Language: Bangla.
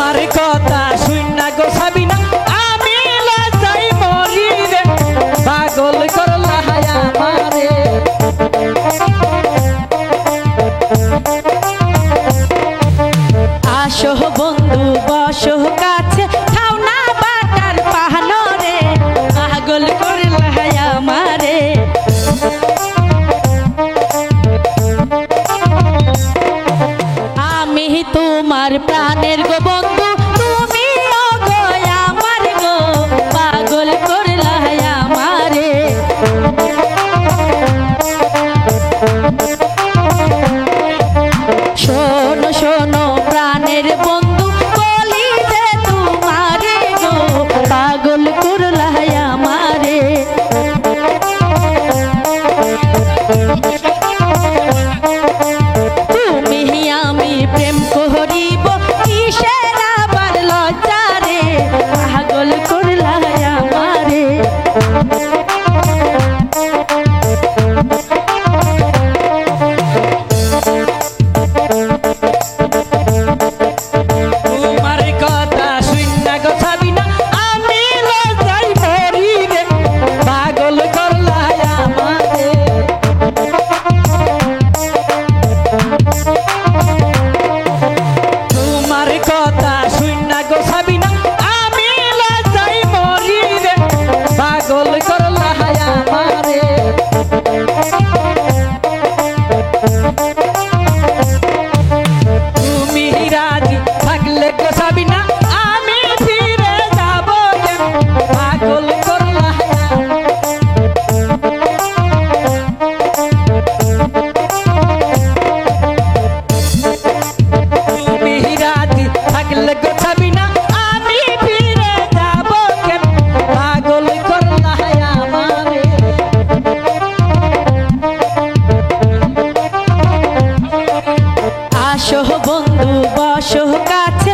তোমার কথা শুইনা গো সাবিনা আমি লজ্জায় মরি রে পাগল করলা আমারে আসো বন্ধু বসো কাছে খাও না বাটার পাহানো রে পাগল করলা আমারে আমি তোমার প্রাণের গো বন্ধু তুমি গো আমার গো পাগল করলা আমারে শোনো শোনো প্রাণের বন্ধু বলি যে তোমারে গো পাগল করলা আমারে তুমি আমি প্রেম করিব কিসের আবার লজ্জা রে পাগল করলা আমারে তোমার কথা শুইনা গো সাবিনা আমি লজ্জায় মরি রে পাগল করলা আমারে তোমার কথা শুইনা গো সাবিনা আমি লজ্জায় মরি রে পাগল করলা আমারে তুমি রাজি থাকলে গো সাবিনা আমি ফিরে যাব রে পাগল করলা তুমি রাজি থাকলে গো সাবিনা আমি ফিরে যাব রে পাগল করলা আমারে আসো বন্ধু বসো কাছে